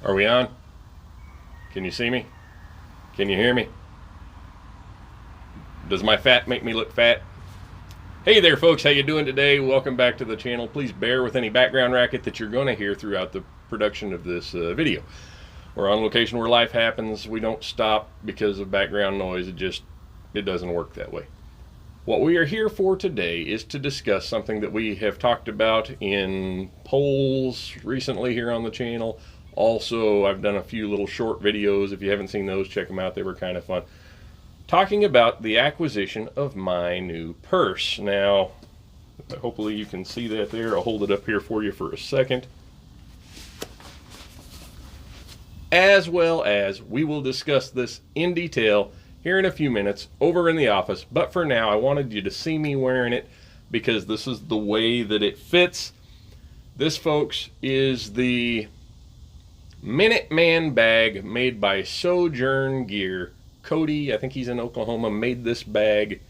Are we on? Can you see me? Can you hear me? Does my fat make me look fat? Hey there folks, how you doing today? Welcome back to the channel. Please bear with any background racket that you're going to hear throughout the production of this video. We're on location where life happens. We don't stop because of background noise. It doesn't work that way. What we are here for today is to discuss something that we have talked about in polls recently here on the channel. Also, I've done a few little short videos. If you haven't seen those, check them out. They were kind of fun. Talking about the acquisition of my new purse. Now, hopefully you can see that there. I'll hold it up here for you for a second. As well as we will discuss this in detail here in a few minutes over in the office. But for now, I wanted you to see me wearing it because this is the way that it fits. This, folks, is the Minuteman bag made by Sewjourn Gear. Cody, I think he's in Oklahoma, made this bag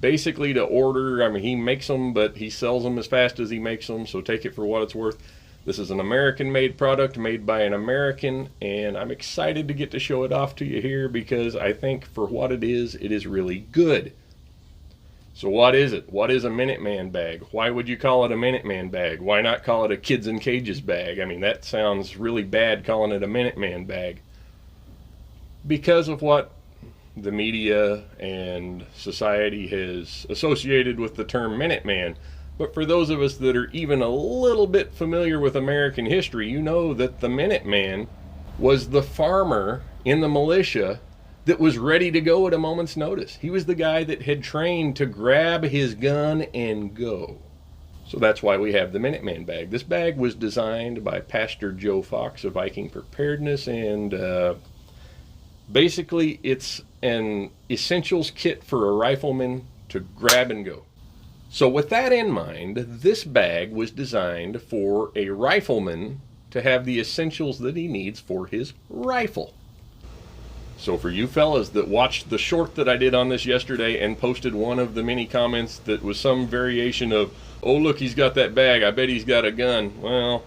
basically to order. I mean, he makes them, but he sells them as fast as he makes them, so take it for what it's worth. This is an American-made product made by an American, and I'm excited to get to show it off to you here because I think for what it is really good. So what is it? What is a Minuteman bag? Why would you call it a Minuteman bag? Why not call it a Kids in Cages bag? I mean, that sounds really bad calling it a Minuteman bag. Because of what the media and society has associated with the term Minuteman. But for those of us that are even a little bit familiar with American history, you know that the Minuteman was the farmer in the militia that was ready to go at a moment's notice. He was the guy that had trained to grab his gun and go. So that's why we have the Minuteman bag. This bag was designed by Pastor Joe Fox of Viking Preparedness, and basically it's an essentials kit for a rifleman to grab and go. So with that in mind, this bag was designed for a rifleman to have the essentials that he needs for his rifle. So for you fellas that watched the short that I did on this yesterday and posted one of the many comments that was some variation of, oh look, he's got that bag, I bet he's got a gun. Well,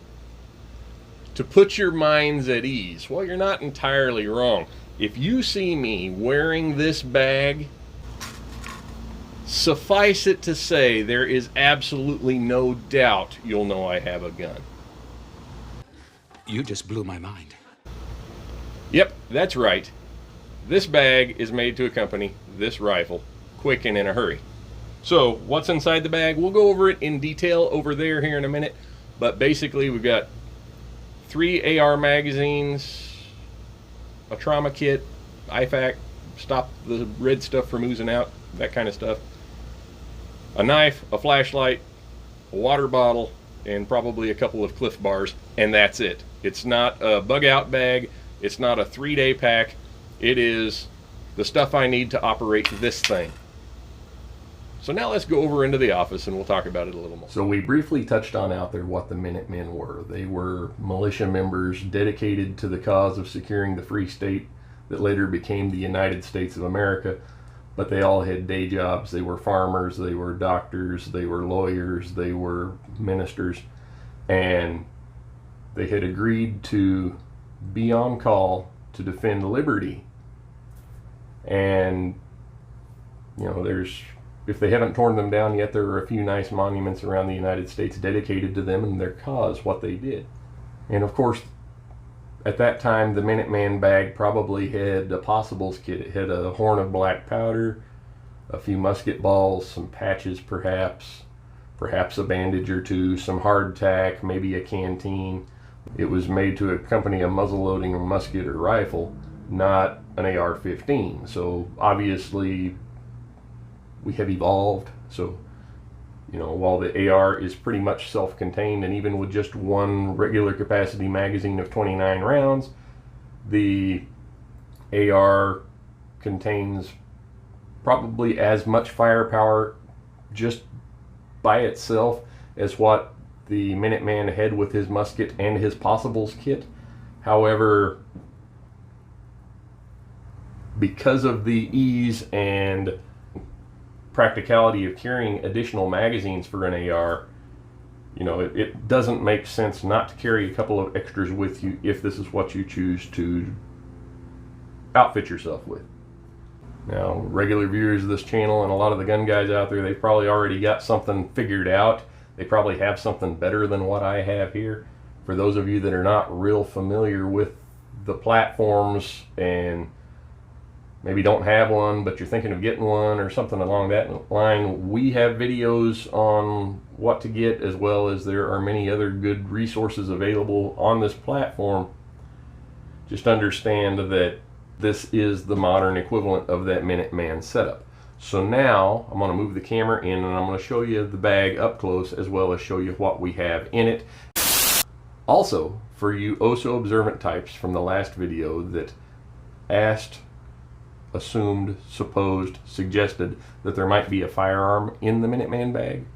to put your minds at ease, well, you're not entirely wrong. If you see me wearing this bag, suffice it to say there is absolutely no doubt you'll know I have a gun. You just blew my mind. Yep, that's right. This bag is made to accompany this rifle, quick and in a hurry. So, what's inside the bag? We'll go over it in detail over there here in a minute. But basically, we've got 3 AR magazines, a trauma kit, IFAK, stop the red stuff from oozing out, that kind of stuff. A knife, a flashlight, a water bottle, and probably a couple of Cliff Bars, and that's it. It's not a bug out bag. It's not a 3-day pack. It is the stuff I need to operate this thing. So now let's go over into the office and we'll talk about it a little more. So we briefly touched on out there what the Minutemen were. They were militia members dedicated to the cause of securing the free state that later became the United States of America. But they all had day jobs. They were farmers, they were doctors, they were lawyers, they were ministers, and they had agreed to be on call to defend liberty. And you know, if they haven't torn them down yet, there are a few nice monuments around the United States dedicated to them and their cause, what they did. And of course, at that time, the Minuteman bag probably had a possibles kit. It had a horn of black powder, a few musket balls, some patches perhaps a bandage or two, some hardtack, maybe a canteen. It was made to accompany a muzzle-loading musket or rifle, not an AR-15. So obviously, we have evolved. So, you know, while the AR is pretty much self-contained, and even with just one regular capacity magazine of 29 rounds, the AR contains probably as much firepower just by itself as what the Minuteman had with his musket and his possibles kit. However, because of the ease and practicality of carrying additional magazines for an AR, You know, it doesn't make sense not to carry a couple of extras with you if this is what you choose to outfit yourself with. Now, regular viewers of this channel and a lot of the gun guys out there, they've probably already got something figured out. They probably have something better than what I have here. For those of you that are not real familiar with the platforms and maybe don't have one, but you're thinking of getting one or something along that line, we have videos on what to get, as well as there are many other good resources available on this platform. Just understand that this is the modern equivalent of that Minuteman setup. So now I'm going to move the camera in and I'm going to show you the bag up close, as well as show you what we have in it. Also, for you oh-so observant types from the last video that asked, assumed, supposed, suggested that there might be a firearm in the Minuteman bag.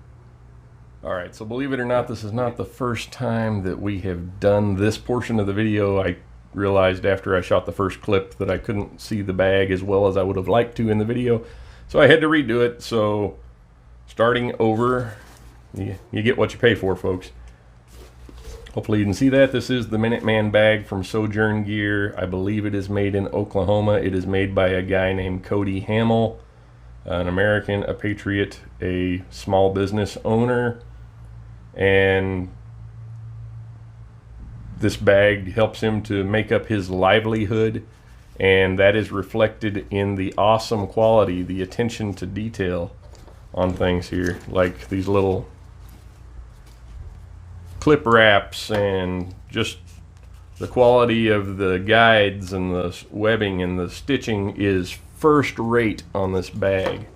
Alright, so believe it or not, this is not the first time that we have done this portion of the video. I realized after I shot the first clip that I couldn't see the bag as well as I would have liked to in the video, so I had to redo it. So starting over, you get what you pay for, folks. Hopefully you can see that. This is the Minuteman bag from Sewjourn Gear. I believe it is made in Oklahoma. It is made by a guy named Cody Hamill, an American, a patriot, a small business owner, and this bag helps him to make up his livelihood, and that is reflected in the awesome quality, the attention to detail on things here, like these little clip wraps, and just the quality of the guides and the webbing and the stitching is first rate on this bag.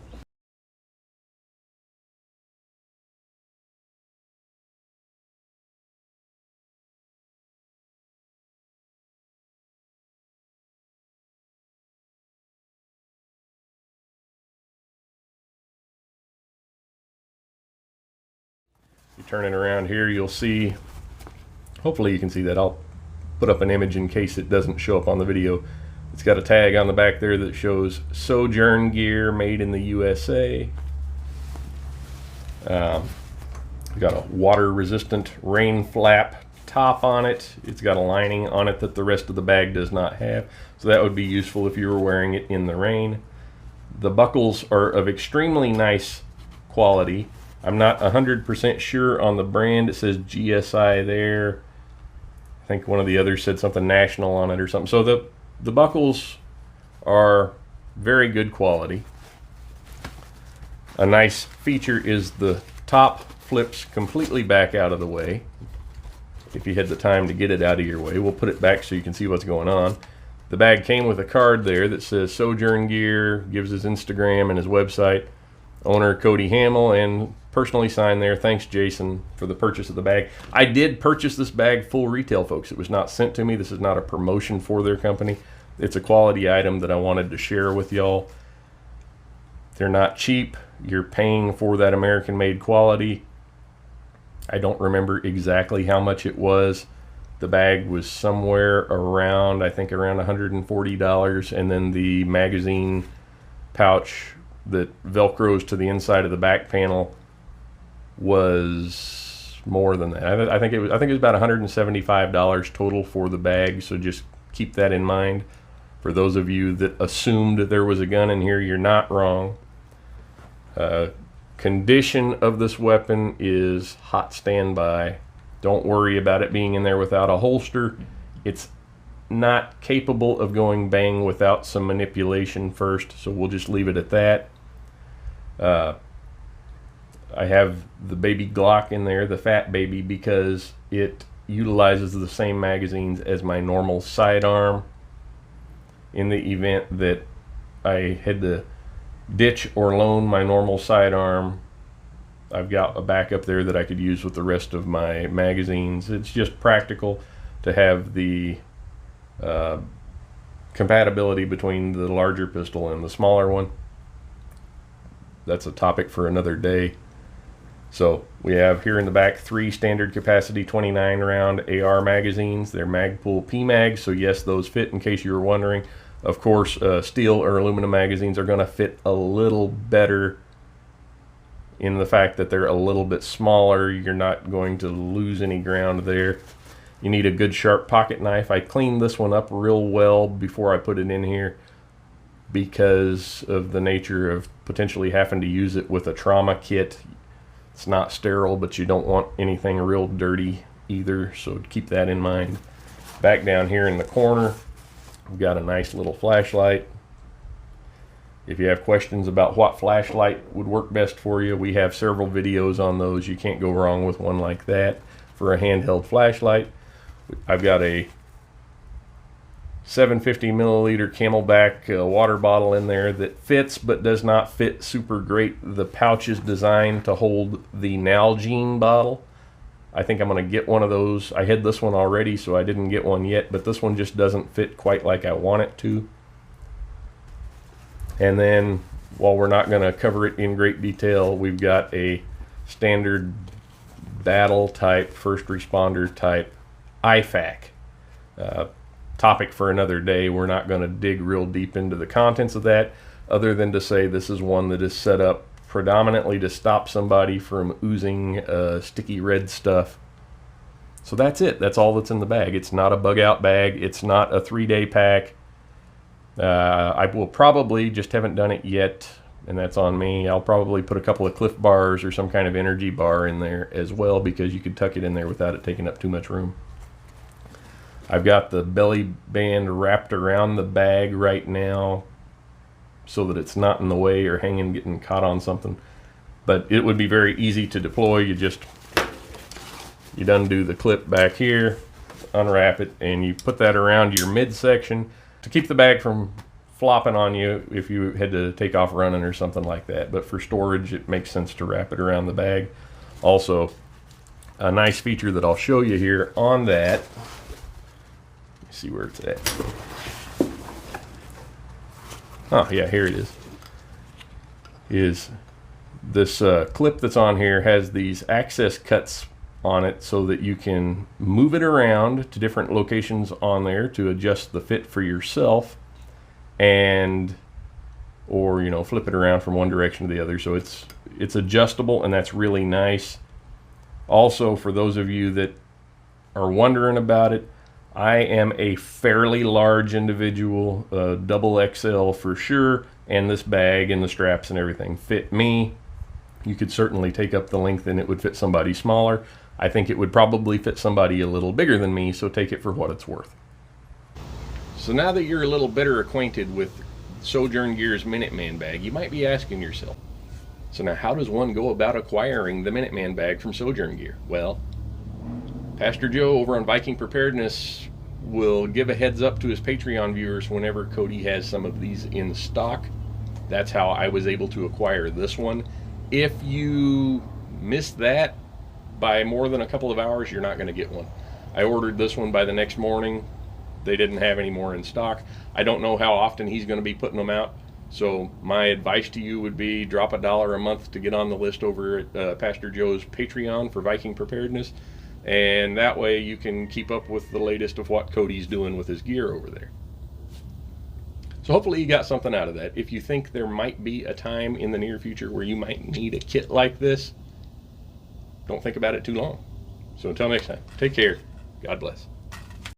You turn it around here, you'll see, hopefully you can see that. I'll put up an image in case it doesn't show up on the video. It's got a tag on the back there that shows Sewjourn Gear, made in the USA. Got a water resistant rain flap top on it. It's got a lining on it that the rest of the bag does not have, so that would be useful if you were wearing it in the rain. The buckles are of extremely nice quality. I'm not 100% sure on the brand. It says GSI there. I think one of the others said something national on it or something. So the buckles are very good quality. A nice feature is the top flips completely back out of the way. If you had the time to get it out of your way, we'll put it back so you can see what's going on. The bag came with a card there that says Sewjourn Gear, gives his Instagram and his website. Owner Cody Hamill, and personally signed there, thanks Jason for the purchase of the bag. I did purchase this bag full retail, folks. It was not sent to me. This is not a promotion for their company. It's a quality item that I wanted to share with y'all. They're not cheap. You're paying for that American made quality. I don't remember exactly how much it was. The bag was somewhere around, I think around $140, and then the magazine pouch that velcros to the inside of the back panel was more than that. I think it was about $175 total for the bag, so just keep that in mind. For those of you that assumed that there was a gun in here, you're not wrong. Condition of this weapon is hot standby. Don't worry about it being in there without a holster. It's not capable of going bang without some manipulation first, so we'll just leave it at that. I have the baby Glock in there, the fat baby, because it utilizes the same magazines as my normal sidearm. In the event that I had to ditch or loan my normal sidearm, I've got a backup there that I could use with the rest of my magazines. It's just practical to have the compatibility between the larger pistol and the smaller one. That's a topic for another day. So we have here in the back 3 standard capacity 29 round AR magazines. They're Magpul PMags, so yes, those fit, in case you were wondering. Of course, steel or aluminum magazines are going to fit a little better in the fact that they're a little bit smaller. You're not going to lose any ground there. You need a good sharp pocket knife. I cleaned this one up real well before I put it in here because of the nature of potentially having to use it with a trauma kit. It's not sterile, but you don't want anything real dirty either, so keep that in mind. Back down here in the corner, we've got a nice little flashlight. If you have questions about what flashlight would work best for you, we have several videos on those. You can't go wrong with one like that for a handheld flashlight. I've got a 750 milliliter Camelback water bottle in there that fits but does not fit super great. The pouch is designed to hold the Nalgene bottle. I think I'm going to get one of those. I had this one already, so I didn't get one yet, but this one just doesn't fit quite like I want it to. And then, while we're not going to cover it in great detail, we've got a standard battle type, first responder type IFAK. Topic for another day. We're not going to dig real deep into the contents of that, other than to say this is one that is set up predominantly to stop somebody from oozing sticky red stuff. So that's it. That's all that's in the bag. It's not a bug out bag. It's not a 3-day pack. I will probably, just haven't done it yet, and that's on me, I'll probably put a couple of Cliff Bars or some kind of energy bar in there as well, because you could tuck it in there without it taking up too much room. I've got the belly band wrapped around the bag right now so that it's not in the way or hanging, getting caught on something. But it would be very easy to deploy. You undo the clip back here, unwrap it, and you put that around your midsection to keep the bag from flopping on you if you had to take off running or something like that. But for storage, it makes sense to wrap it around the bag. Also, a nice feature that I'll show you here on that, let's see where it's at. Oh yeah, here it is this clip that's on here has these access cuts on it so that you can move it around to different locations on there to adjust the fit for yourself, and or flip it around from one direction to the other. So it's adjustable, and that's really nice. Also, for those of you that are wondering about it, I am a fairly large individual, double XL for sure, and this bag and the straps and everything fit me. You could certainly take up the length and it would fit somebody smaller. I think it would probably fit somebody a little bigger than me, so take it for what it's worth. So now that you're a little better acquainted with Sewjourn Gear's Minuteman bag, you might be asking yourself, so now how does one go about acquiring the Minuteman bag from Sewjourn Gear? Well, Pastor Joe over on Viking Preparedness will give a heads up to his Patreon viewers whenever Cody has some of these in stock. That's how I was able to acquire this one. If you missed that by more than a couple of hours, you're not going to get one. I ordered this one by the next morning. They didn't have any more in stock. I don't know how often he's going to be putting them out, so my advice to you would be drop $1 a month to get on the list over at Pastor Joe's Patreon for Viking Preparedness, and that way you can keep up with the latest of what Cody's doing with his gear over there. So hopefully you got something out of that. If you think there might be a time in the near future where you might need a kit like this, don't think about it too long. So until next time, take care. God bless.